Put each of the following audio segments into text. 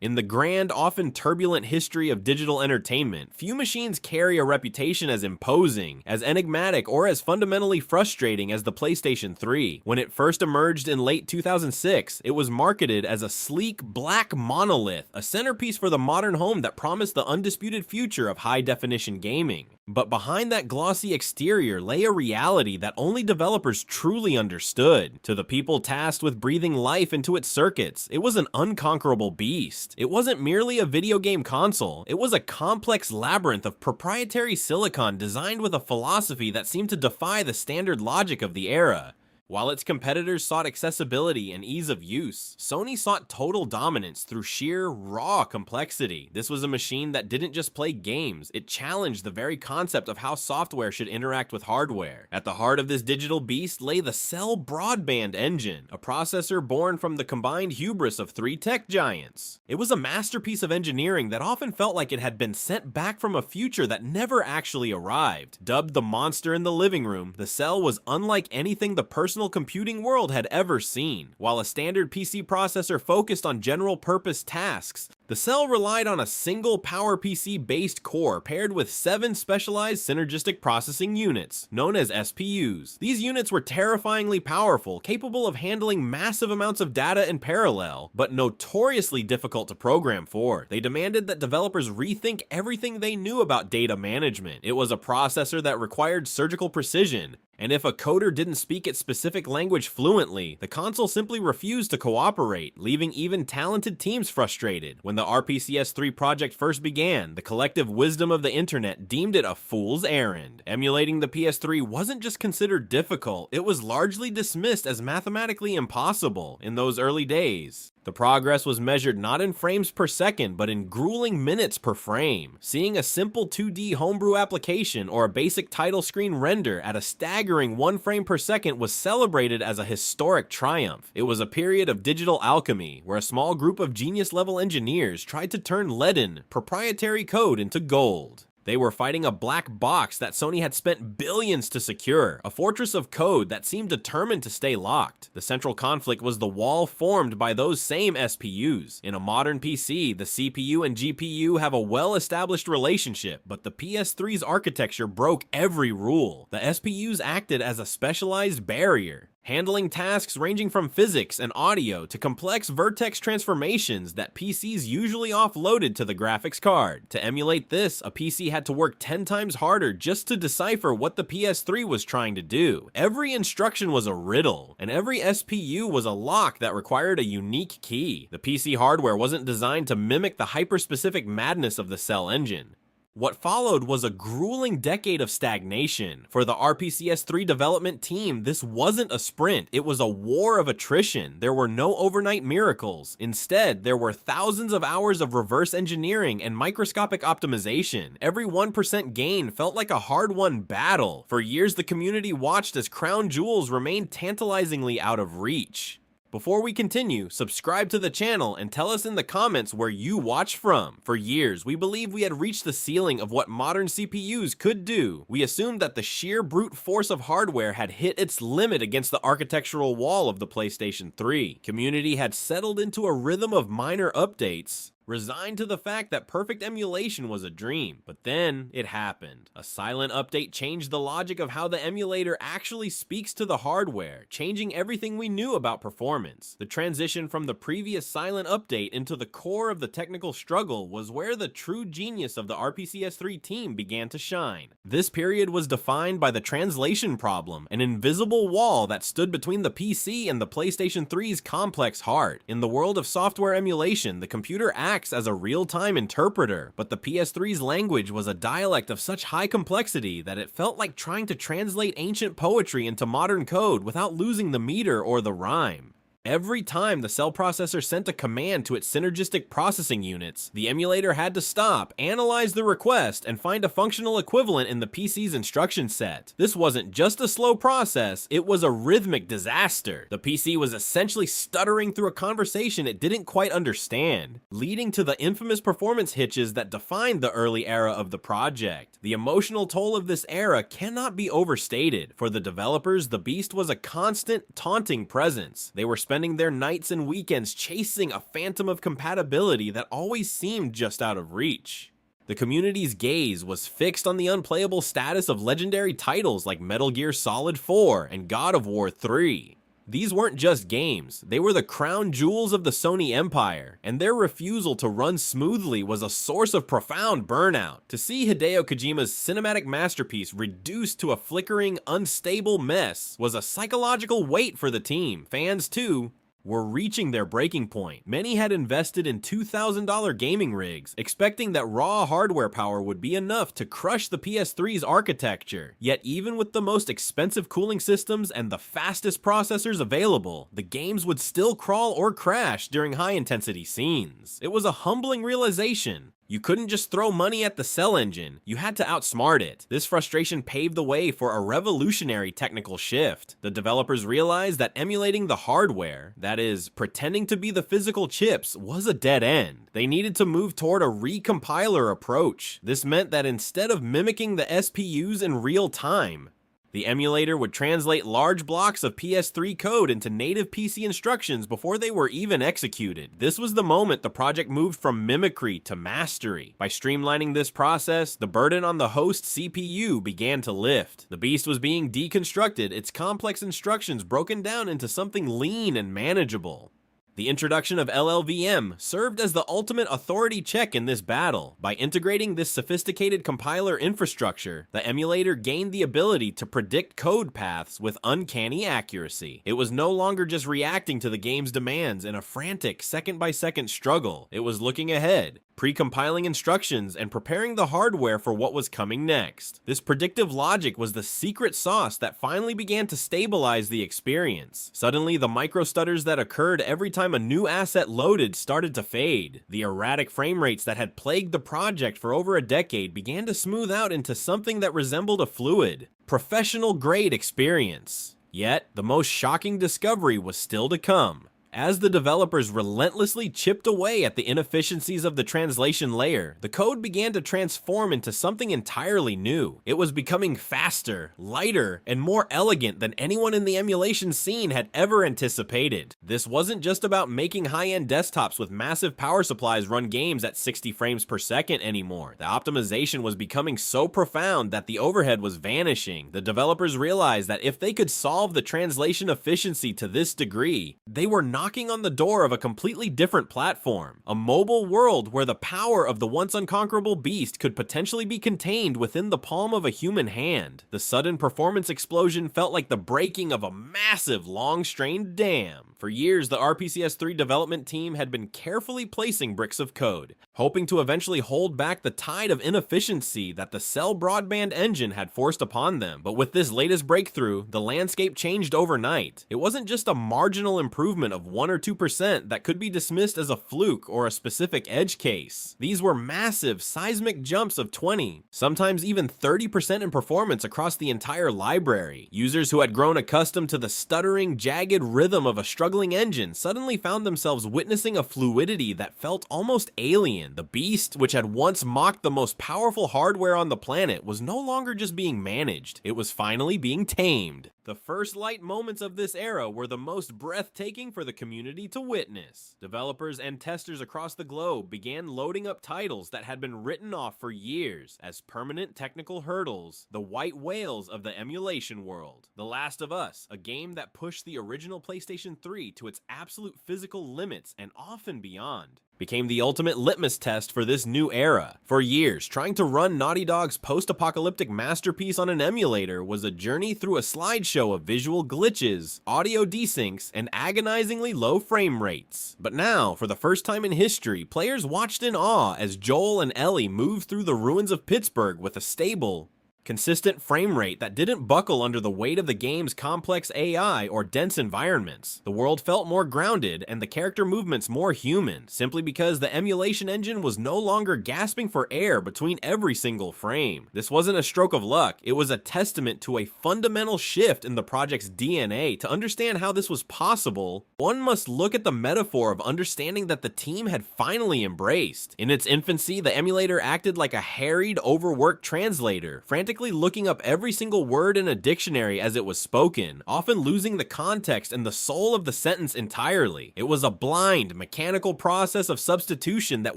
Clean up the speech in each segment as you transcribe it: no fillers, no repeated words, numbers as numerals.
In the grand, often turbulent history of digital entertainment, few machines carry a reputation as imposing, as enigmatic, or as fundamentally frustrating as the PlayStation 3. When it first emerged in late 2006, it was marketed as a sleek, black monolith, a centerpiece for the modern home that promised the undisputed future of high-definition gaming. But behind that glossy exterior lay a reality that only developers truly understood. To the people tasked with breathing life into its circuits, it was an unconquerable beast. It wasn't merely a video game console, it was a complex labyrinth of proprietary silicon designed with a philosophy that seemed to defy the standard logic of the era. While its competitors sought accessibility and ease of use, Sony sought total dominance through sheer, raw complexity. This was a machine that didn't just play games, it challenged the very concept of how software should interact with hardware. At the heart of this digital beast lay the Cell Broadband Engine, a processor born from the combined hubris of three tech giants. It was a masterpiece of engineering that often felt like it had been sent back from a future that never actually arrived. Dubbed the monster in the living room, the Cell was unlike anything the personal computing world had ever seen. While a standard PC processor focused on general-purpose tasks, the Cell relied on a single PowerPC-based core paired with 7 specialized synergistic processing units, known as SPUs. These units were terrifyingly powerful, capable of handling massive amounts of data in parallel, but notoriously difficult to program for. They demanded that developers rethink everything they knew about data management. It was a processor that required surgical precision, and if a coder didn't speak its specific language fluently, the console simply refused to cooperate, leaving even talented teams frustrated. When the RPCS-3 project first began, the collective wisdom of the internet deemed it a fool's errand. Emulating the PS3 wasn't just considered difficult, it was largely dismissed as mathematically impossible in those early days. The progress was measured not in frames per second, but in grueling minutes per frame. Seeing a simple 2D homebrew application or a basic title screen render at a staggering 1 frame per second was celebrated as a historic triumph. It was a period of digital alchemy, where a small group of genius-level engineers tried to turn leaden, proprietary code into gold. They were fighting a black box that Sony had spent billions to secure, a fortress of code that seemed determined to stay locked. The central conflict was the wall formed by those same SPUs. In a modern PC, the CPU and GPU have a well-established relationship, but the PS3's architecture broke every rule. The SPUs acted as a specialized barrier, handling tasks ranging from physics and audio to complex vertex transformations that PCs usually offloaded to the graphics card. To emulate this, a PC had to work 10 times harder just to decipher what the PS3 was trying to do. Every instruction was a riddle, and every SPU was a lock that required a unique key. The PC hardware wasn't designed to mimic the hyper-specific madness of the Cell engine. What followed was a grueling decade of stagnation. For the RPCS-3 development team, this wasn't a sprint, it was a war of attrition. There were no overnight miracles. Instead, there were thousands of hours of reverse engineering and microscopic optimization. Every 1% gain felt like a hard-won battle. For years, the community watched as crown jewels remained tantalizingly out of reach. Before we continue, subscribe to the channel and tell us in the comments where you watch from. For years, we believed we had reached the ceiling of what modern CPUs could do. We assumed that the sheer brute force of hardware had hit its limit against the architectural wall of the PlayStation 3. Community had settled into a rhythm of minor updates, resigned to the fact that perfect emulation was a dream. But then, it happened. A silent update changed the logic of how the emulator actually speaks to the hardware, changing everything we knew about performance. The transition from the previous silent update into the core of the technical struggle was where the true genius of the RPCS-3 team began to shine. This period was defined by the translation problem, an invisible wall that stood between the PC and the PlayStation 3's complex heart. In the world of software emulation, the computer acts as a real-time interpreter, but the PS3's language was a dialect of such high complexity that it felt like trying to translate ancient poetry into modern code without losing the meter or the rhyme. Every time the Cell processor sent a command to its synergistic processing units, the emulator had to stop, analyze the request, and find a functional equivalent in the PC's instruction set. This wasn't just a slow process, it was a rhythmic disaster. The PC was essentially stuttering through a conversation it didn't quite understand, leading to the infamous performance hitches that defined the early era of the project. The emotional toll of this era cannot be overstated. For the developers, the beast was a constant, taunting presence. They were spending their nights and weekends chasing a phantom of compatibility that always seemed just out of reach. The community's gaze was fixed on the unplayable status of legendary titles like Metal Gear Solid 4 and God of War 3. These weren't just games, they were the crown jewels of the Sony empire, and their refusal to run smoothly was a source of profound burnout. To see Hideo Kojima's cinematic masterpiece reduced to a flickering, unstable mess was a psychological weight for the team. Fans, too, were reaching their breaking point. Many had invested in $2,000 gaming rigs, expecting that raw hardware power would be enough to crush the PS3's architecture. Yet even with the most expensive cooling systems and the fastest processors available, the games would still crawl or crash during high-intensity scenes. It was a humbling realization. You couldn't just throw money at the cell engine, you had to outsmart it. This frustration paved the way for a revolutionary technical shift. The developers realized that emulating the hardware, that is, pretending to be the physical chips, was a dead end. They needed to move toward a recompiler approach. This meant that instead of mimicking the SPUs in real time, the emulator would translate large blocks of PS3 code into native PC instructions before they were even executed. This was the moment the project moved from mimicry to mastery. By streamlining this process, the burden on the host CPU began to lift. The beast was being deconstructed, its complex instructions broken down into something lean and manageable. The introduction of LLVM served as the ultimate authority check in this battle. By integrating this sophisticated compiler infrastructure, the emulator gained the ability to predict code paths with uncanny accuracy. It was no longer just reacting to the game's demands in a frantic second-by-second struggle. It was looking ahead, pre-compiling instructions and preparing the hardware for what was coming next. This predictive logic was the secret sauce that finally began to stabilize the experience. Suddenly, the micro-stutters that occurred every time a new asset loaded started to fade. The erratic frame rates that had plagued the project for over a decade began to smooth out into something that resembled a fluid, professional-grade experience. Yet, the most shocking discovery was still to come. As the developers relentlessly chipped away at the inefficiencies of the translation layer, the code began to transform into something entirely new. It was becoming faster, lighter, and more elegant than anyone in the emulation scene had ever anticipated. This wasn't just about making high-end desktops with massive power supplies run games at 60 frames per second anymore. The optimization was becoming so profound that the overhead was vanishing. The developers realized that if they could solve the translation efficiency to this degree, they were knocking on the door of a completely different platform, a mobile world where the power of the once unconquerable beast could potentially be contained within the palm of a human hand. The sudden performance explosion felt like the breaking of a massive, long-strained dam. For years, the RPCS3 development team had been carefully placing bricks of code, hoping to eventually hold back the tide of inefficiency that the Cell broadband engine had forced upon them. But with this latest breakthrough, the landscape changed overnight. It wasn't just a marginal improvement of 1 or 2% that could be dismissed as a fluke or a specific edge case. These were massive, seismic jumps of 20, sometimes even 30% in performance across the entire library. Users who had grown accustomed to the stuttering, jagged rhythm of a struggling engine suddenly found themselves witnessing a fluidity that felt almost alien. The beast, which had once mocked the most powerful hardware on the planet, was no longer just being managed. It was finally being tamed. The first light moments of this era were the most breathtaking for the community to witness. Developers and testers across the globe began loading up titles that had been written off for years as permanent technical hurdles, the white whales of the emulation world. The Last of Us, a game that pushed the original PlayStation 3 to its absolute physical limits and often beyond, became the ultimate litmus test for this new era. For years, trying to run Naughty Dog's post-apocalyptic masterpiece on an emulator was a journey through a slideshow of visual glitches, audio desyncs, and agonizingly low frame rates. But now, for the first time in history, players watched in awe as Joel and Ellie moved through the ruins of Pittsburgh with a stable, consistent frame rate that didn't buckle under the weight of the game's complex AI or dense environments. The world felt more grounded and the character movements more human, simply because the emulation engine was no longer gasping for air between every single frame. This wasn't a stroke of luck, it was a testament to a fundamental shift in the project's DNA. To understand how this was possible, one must look at the metaphor of understanding that the team had finally embraced. In its infancy, the emulator acted like a harried, overworked translator, frantically practically looking up every single word in a dictionary as it was spoken, often losing the context and the soul of the sentence entirely. It was a blind, mechanical process of substitution that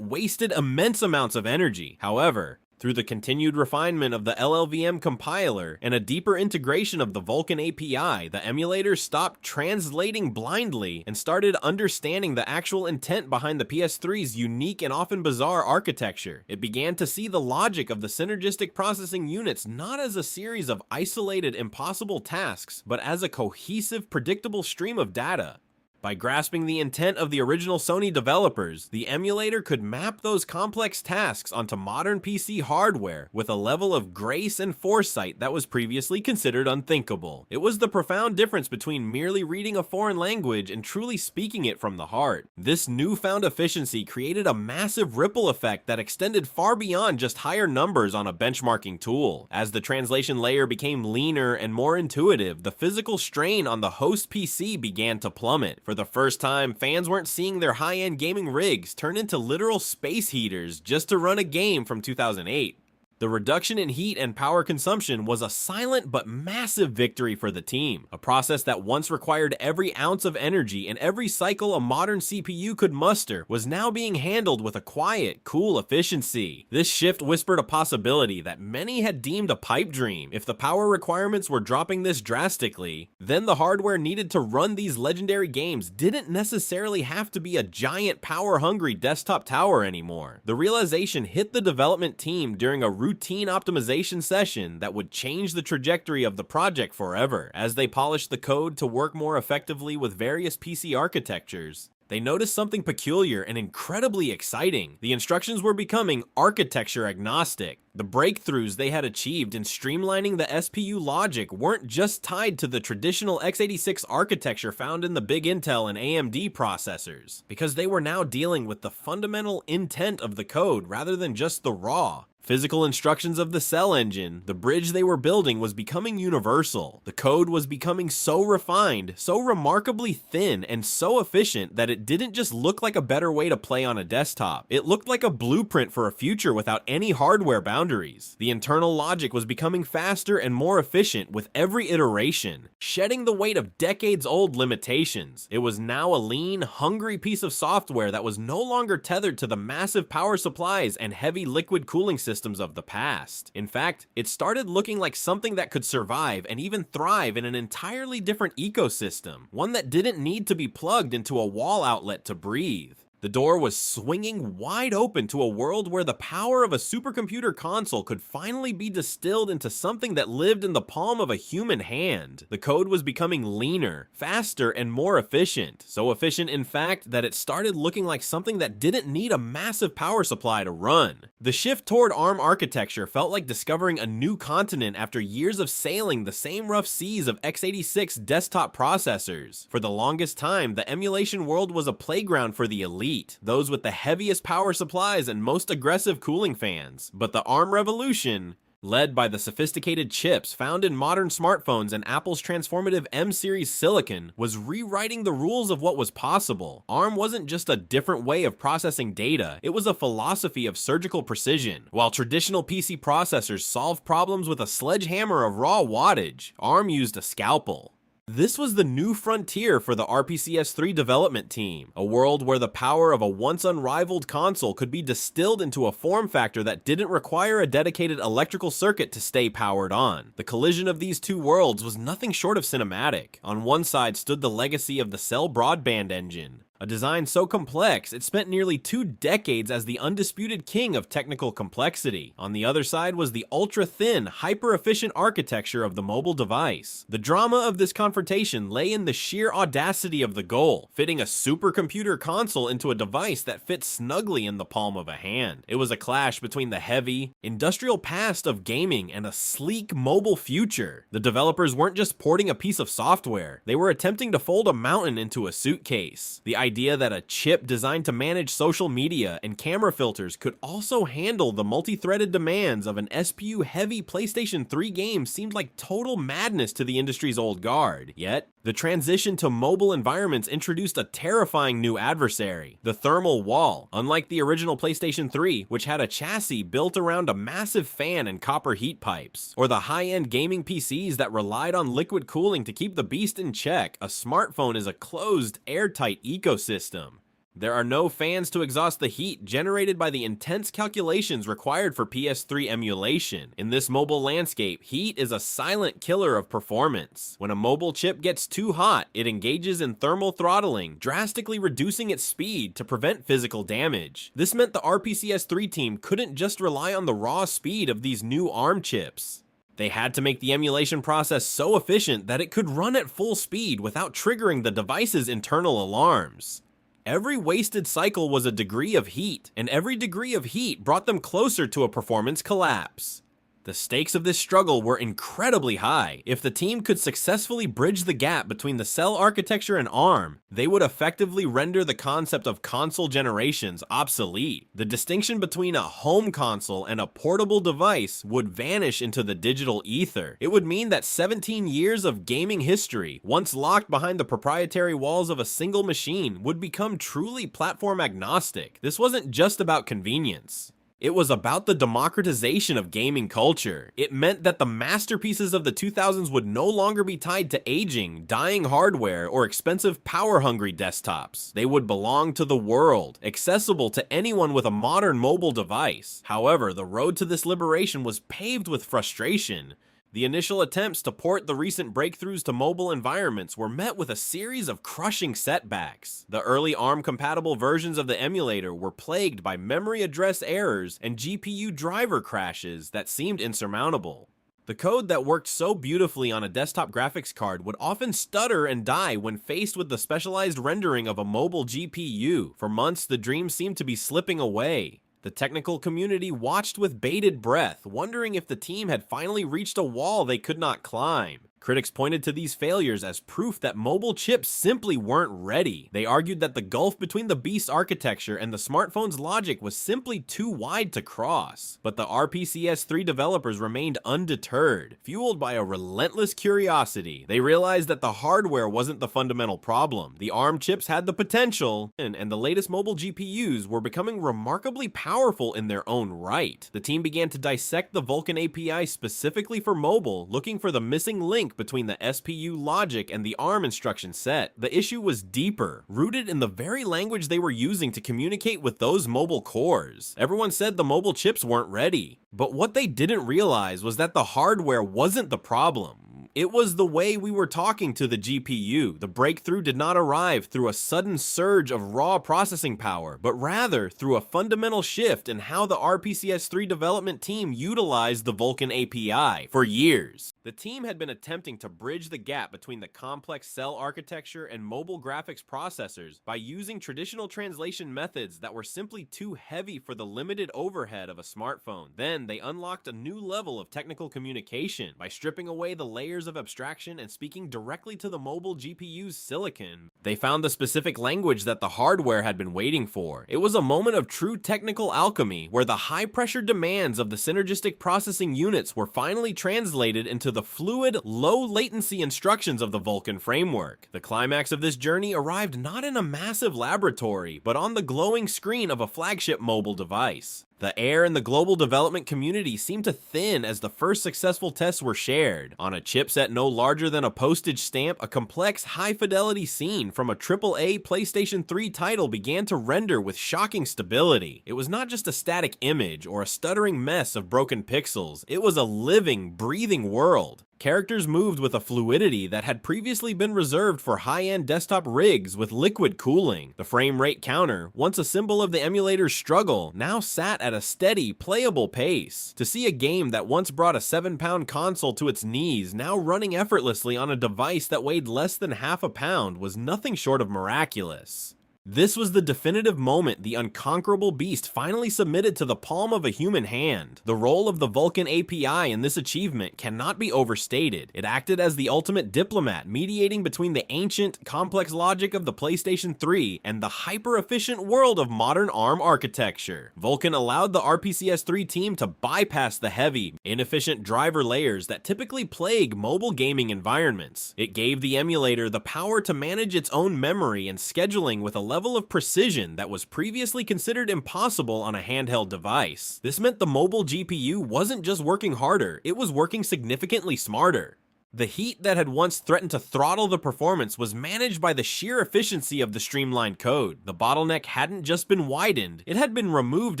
wasted immense amounts of energy. However, through the continued refinement of the LLVM compiler and a deeper integration of the Vulkan API, the emulator stopped translating blindly and started understanding the actual intent behind the PS3's unique and often bizarre architecture. It began to see the logic of the synergistic processing units not as a series of isolated, impossible tasks, but as a cohesive, predictable stream of data. By grasping the intent of the original Sony developers, the emulator could map those complex tasks onto modern PC hardware with a level of grace and foresight that was previously considered unthinkable. It was the profound difference between merely reading a foreign language and truly speaking it from the heart. This newfound efficiency created a massive ripple effect that extended far beyond just higher numbers on a benchmarking tool. As the translation layer became leaner and more intuitive, the physical strain on the host PC began to plummet. For the first time, fans weren't seeing their high-end gaming rigs turn into literal space heaters just to run a game from 2008. The reduction in heat and power consumption was a silent but massive victory for the team. A process that once required every ounce of energy and every cycle a modern CPU could muster was now being handled with a quiet, cool efficiency. This shift whispered a possibility that many had deemed a pipe dream. If the power requirements were dropping this drastically, then the hardware needed to run these legendary games didn't necessarily have to be a giant power-hungry desktop tower anymore. The realization hit the development team during a routine optimization session that would change the trajectory of the project forever. As they polished the code to work more effectively with various PC architectures, they noticed something peculiar and incredibly exciting. The instructions were becoming architecture agnostic. The breakthroughs they had achieved in streamlining the SPU logic weren't just tied to the traditional x86 architecture found in the big Intel and AMD processors, because they were now dealing with the fundamental intent of the code rather than just the raw physical instructions of the cell engine. The bridge they were building was becoming universal. The code was becoming so refined, so remarkably thin, and so efficient that it didn't just look like a better way to play on a desktop. It looked like a blueprint for a future without any hardware boundaries. The internal logic was becoming faster and more efficient with every iteration, shedding the weight of decades-old limitations. It was now a lean, hungry piece of software that was no longer tethered to the massive power supplies and heavy liquid cooling systems of the past. In fact, it started looking like something that could survive and even thrive in an entirely different ecosystem, one that didn't need to be plugged into a wall outlet to breathe. The door was swinging wide open to a world where the power of a supercomputer console could finally be distilled into something that lived in the palm of a human hand. The code was becoming leaner, faster, and more efficient. So efficient, in fact, that it started looking like something that didn't need a massive power supply to run. The shift toward ARM architecture felt like discovering a new continent after years of sailing the same rough seas of x86 desktop processors. For the longest time, the emulation world was a playground for the elite, those with the heaviest power supplies and most aggressive cooling fans. But the ARM revolution, led by the sophisticated chips found in modern smartphones and Apple's transformative M-series silicon, was rewriting the rules of what was possible. ARM wasn't just a different way of processing data, it was a philosophy of surgical precision. While traditional PC processors solved problems with a sledgehammer of raw wattage, ARM used a scalpel. This was the new frontier for the RPCS3 development team, a world where the power of a once unrivaled console could be distilled into a form factor that didn't require a dedicated electrical circuit to stay powered on. The collision of these two worlds was nothing short of cinematic. On one side stood the legacy of the Cell broadband engine, a design so complex it spent nearly 2 decades as the undisputed king of technical complexity. On the other side was the ultra-thin, hyper-efficient architecture of the mobile device. The drama of this confrontation lay in the sheer audacity of the goal, fitting a supercomputer console into a device that fit snugly in the palm of a hand. It was a clash between the heavy, industrial past of gaming and a sleek mobile future. The developers weren't just porting a piece of software, they were attempting to fold a mountain into a suitcase. The idea that a chip designed to manage social media and camera filters could also handle the multi-threaded demands of an SPU-heavy PlayStation 3 game seemed like total madness to the industry's old guard. Yet, The transition to mobile environments introduced a terrifying new adversary, the thermal wall. Unlike the original PlayStation 3, which had a chassis built around a massive fan and copper heat pipes, or the high-end gaming PCs that relied on liquid cooling to keep the beast in check, a smartphone is a closed, airtight ecosystem. There are no fans to exhaust the heat generated by the intense calculations required for PS3 emulation. In this mobile landscape, heat is a silent killer of performance. When a mobile chip gets too hot, it engages in thermal throttling, drastically reducing its speed to prevent physical damage. This meant the RPCS3 team couldn't just rely on the raw speed of these new ARM chips. They had to make the emulation process so efficient that it could run at full speed without triggering the device's internal alarms. Every wasted cycle was a degree of heat, and every degree of heat brought them closer to a performance collapse. The stakes of this struggle were incredibly high. If the team could successfully bridge the gap between the cell architecture and ARM, they would effectively render the concept of console generations obsolete. The distinction between a home console and a portable device would vanish into the digital ether. It would mean that 17 years of gaming history, once locked behind the proprietary walls of a single machine, would become truly platform agnostic. This wasn't just about convenience. It was about the democratization of gaming culture. It meant that the masterpieces of the 2000s would no longer be tied to aging, dying hardware, or expensive power-hungry desktops. They would belong to the world, accessible to anyone with a modern mobile device. However, the road to this liberation was paved with frustration. The initial attempts to port the recent breakthroughs to mobile environments were met with a series of crushing setbacks. The early ARM-compatible versions of the emulator were plagued by memory address errors and GPU driver crashes that seemed insurmountable. The code that worked so beautifully on a desktop graphics card would often stutter and die when faced with the specialized rendering of a mobile GPU. For months, the dream seemed to be slipping away. The technical community watched with bated breath, wondering if the team had finally reached a wall they could not climb. Critics pointed to these failures as proof that mobile chips simply weren't ready. They argued that the gulf between the beast architecture and the smartphone's logic was simply too wide to cross. But the RPCS3 developers remained undeterred, fueled by a relentless curiosity. They realized that the hardware wasn't the fundamental problem. The ARM chips had the potential, and the latest mobile GPUs were becoming remarkably powerful in their own right. The team began to dissect the Vulkan API specifically for mobile, looking for the missing link between the SPU logic and the ARM instruction set. The issue was deeper, rooted in the very language they were using to communicate with those mobile cores. Everyone said the mobile chips weren't ready, but what they didn't realize was that the hardware wasn't the problem. It was the way we were talking to the GPU. The breakthrough did not arrive through a sudden surge of raw processing power, but rather through a fundamental shift in how the RPCS3 development team utilized the Vulkan API. For years, the team had been attempting to bridge the gap between the complex cell architecture and mobile graphics processors by using traditional translation methods that were simply too heavy for the limited overhead of a smartphone. Then they unlocked a new level of technical communication by stripping away the layers of abstraction and speaking directly to the mobile GPU's silicon. They found the specific language that the hardware had been waiting for. It was a moment of true technical alchemy, where the high-pressure demands of the synergistic processing units were finally translated into the fluid, low-latency instructions of the Vulkan framework. The climax of this journey arrived not in a massive laboratory, but on the glowing screen of a flagship mobile device. The air in the global development community seemed to thin as the first successful tests were shared. On a chipset no larger than a postage stamp, a complex, high-fidelity scene from a AAA PlayStation 3 title began to render with shocking stability. It was not just a static image or a stuttering mess of broken pixels. It was a living, breathing world. Characters moved with a fluidity that had previously been reserved for high-end desktop rigs with liquid cooling. The frame rate counter, once a symbol of the emulator's struggle, now sat at a steady, playable pace. To see a game that once brought a 7-pound console to its knees now running effortlessly on a device that weighed less than half a pound was nothing short of miraculous. This was the definitive moment the unconquerable beast finally submitted to the palm of a human hand. The role of the Vulkan API in this achievement cannot be overstated. It acted as the ultimate diplomat, mediating between the ancient, complex logic of the PlayStation 3 and the hyper-efficient world of modern ARM architecture. Vulkan allowed the RPCS3 team to bypass the heavy, inefficient driver layers that typically plague mobile gaming environments. It gave the emulator the power to manage its own memory and scheduling with a level of precision that was previously considered impossible on a handheld device. This meant the mobile GPU wasn't just working harder, it was working significantly smarter. The heat that had once threatened to throttle the performance was managed by the sheer efficiency of the streamlined code. The bottleneck hadn't just been widened, it had been removed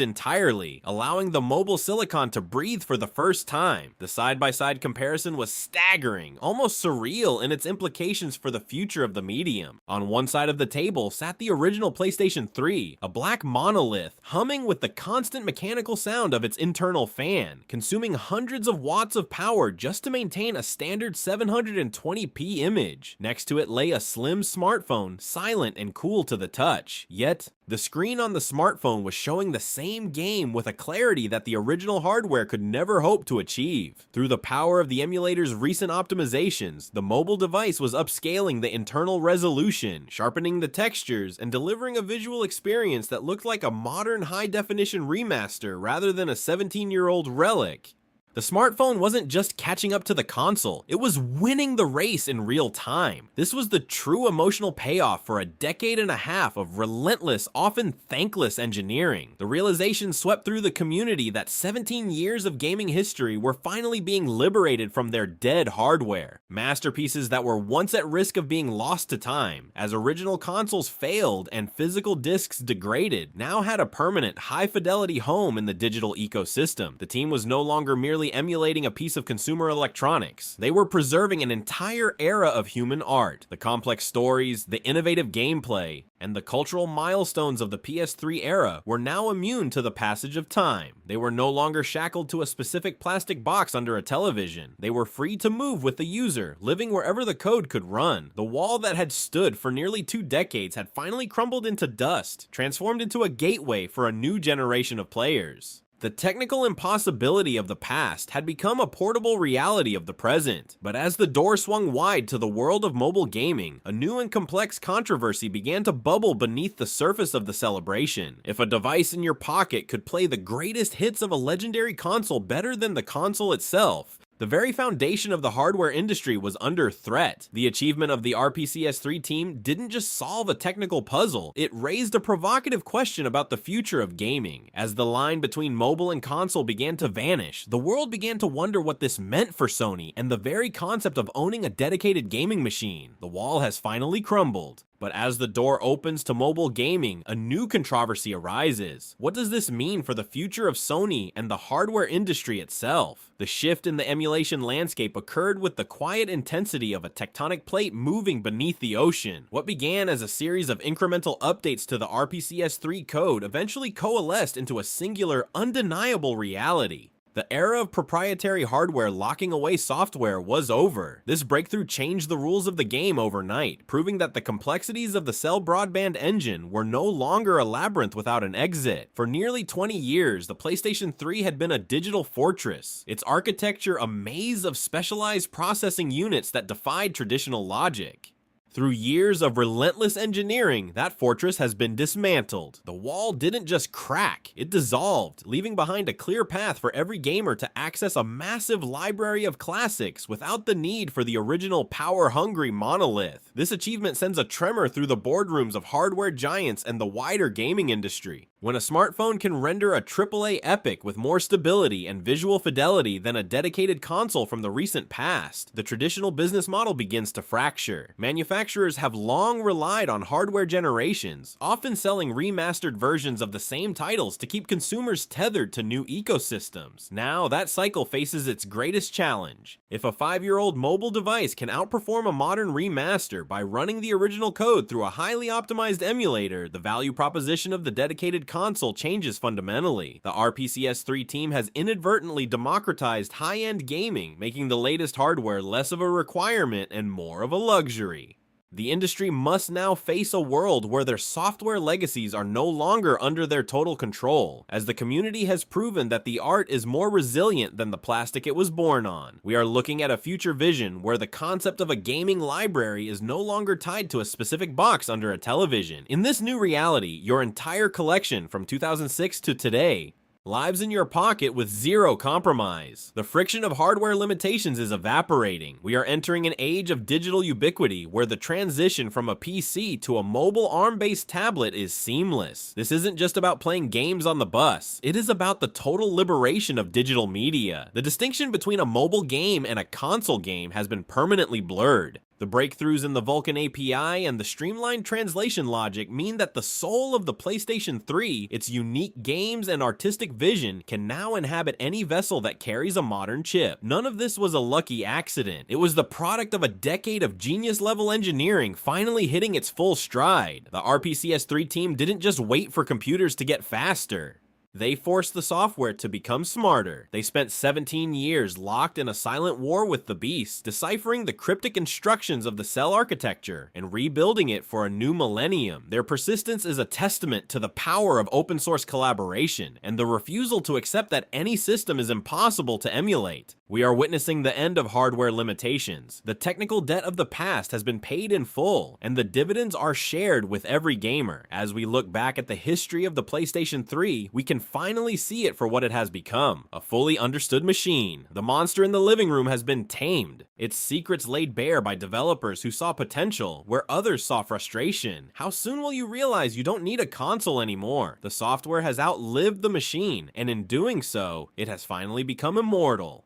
entirely, allowing the mobile silicon to breathe for the first time. The side-by-side comparison was staggering, almost surreal in its implications for the future of the medium. On one side of the table sat the original PlayStation 3, a black monolith, humming with the constant mechanical sound of its internal fan, consuming hundreds of watts of power just to maintain a standard 720p image. Next to it lay a slim smartphone, silent and cool to the touch. Yet, the screen on the smartphone was showing the same game with a clarity that the original hardware could never hope to achieve. Through the power of the emulator's recent optimizations, the mobile device was upscaling the internal resolution, sharpening the textures, and delivering a visual experience that looked like a modern high-definition remaster rather than a 17-year-old relic. The smartphone wasn't just catching up to the console, it was winning the race in real time. This was the true emotional payoff for a decade and a half of relentless, often thankless engineering. The realization swept through the community that 17 years of gaming history were finally being liberated from their dead hardware. Masterpieces that were once at risk of being lost to time, as original consoles failed and physical discs degraded, now had a permanent, high-fidelity home in the digital ecosystem. The team was no longer merely emulating a piece of consumer electronics. They were preserving an entire era of human art. The complex stories, the innovative gameplay, and the cultural milestones of the PS3 era were now immune to the passage of time. They were no longer shackled to a specific plastic box under a television. They were free to move with the user, living wherever the code could run. The wall that had stood for nearly 2 decades had finally crumbled into dust, transformed into a gateway for a new generation of players. The technical impossibility of the past had become a portable reality of the present, but as the door swung wide to the world of mobile gaming, a new and complex controversy began to bubble beneath the surface of the celebration. If a device in your pocket could play the greatest hits of a legendary console better than the console itself, the very foundation of the hardware industry was under threat. The achievement of the RPCS3 team didn't just solve a technical puzzle, it raised a provocative question about the future of gaming. As the line between mobile and console began to vanish, the world began to wonder what this meant for Sony and the very concept of owning a dedicated gaming machine. The wall has finally crumbled. But as the door opens to mobile gaming, a new controversy arises. What does this mean for the future of Sony and the hardware industry itself? The shift in the emulation landscape occurred with the quiet intensity of a tectonic plate moving beneath the ocean. What began as a series of incremental updates to the RPCS3 code eventually coalesced into a singular, undeniable reality. The era of proprietary hardware locking away software was over. This breakthrough changed the rules of the game overnight, proving that the complexities of the cell broadband engine were no longer a labyrinth without an exit. For nearly 20 years, the PlayStation 3 had been a digital fortress, its architecture a maze of specialized processing units that defied traditional logic. Through years of relentless engineering, that fortress has been dismantled. The wall didn't just crack, it dissolved, leaving behind a clear path for every gamer to access a massive library of classics without the need for the original power-hungry monolith. This achievement sends a tremor through the boardrooms of hardware giants and the wider gaming industry. When a smartphone can render a AAA epic with more stability and visual fidelity than a dedicated console from the recent past, the traditional business model begins to fracture. Manufacturers have long relied on hardware generations, often selling remastered versions of the same titles to keep consumers tethered to new ecosystems. Now, that cycle faces its greatest challenge. If a 5-year-old mobile device can outperform a modern remaster by running the original code through a highly optimized emulator, the value proposition of the dedicated console changes fundamentally. The RPCS3 team has inadvertently democratized high-end gaming, making the latest hardware less of a requirement and more of a luxury. The industry must now face a world where their software legacies are no longer under their total control, as the community has proven that the art is more resilient than the plastic it was born on. We are looking at a future vision where the concept of a gaming library is no longer tied to a specific box under a television. In this new reality, your entire collection from 2006 to today lives in your pocket with zero compromise. The friction of hardware limitations is evaporating. We are entering an age of digital ubiquity where the transition from a PC to a mobile ARM-based tablet is seamless. This isn't just about playing games on the bus. It is about the total liberation of digital media. The distinction between a mobile game and a console game has been permanently blurred. The breakthroughs in the Vulkan API and the streamlined translation logic mean that the soul of the PlayStation 3, its unique games and artistic vision, can now inhabit any vessel that carries a modern chip. None of this was a lucky accident. It was the product of a decade of genius-level engineering finally hitting its full stride. The RPCS3 team didn't just wait for computers to get faster. They forced the software to become smarter. They spent 17 years locked in a silent war with the beast, deciphering the cryptic instructions of the cell architecture and rebuilding it for a new millennium. Their persistence is a testament to the power of open source collaboration and the refusal to accept that any system is impossible to emulate. We are witnessing the end of hardware limitations. The technical debt of the past has been paid in full, and the dividends are shared with every gamer. As we look back at the history of the PlayStation 3, we can finally see it for what it has become, a fully understood machine. The monster in the living room has been tamed, its secrets laid bare by developers who saw potential where others saw frustration. How soon will you realize you don't need a console anymore? The software has outlived the machine, and in doing so, it has finally become immortal.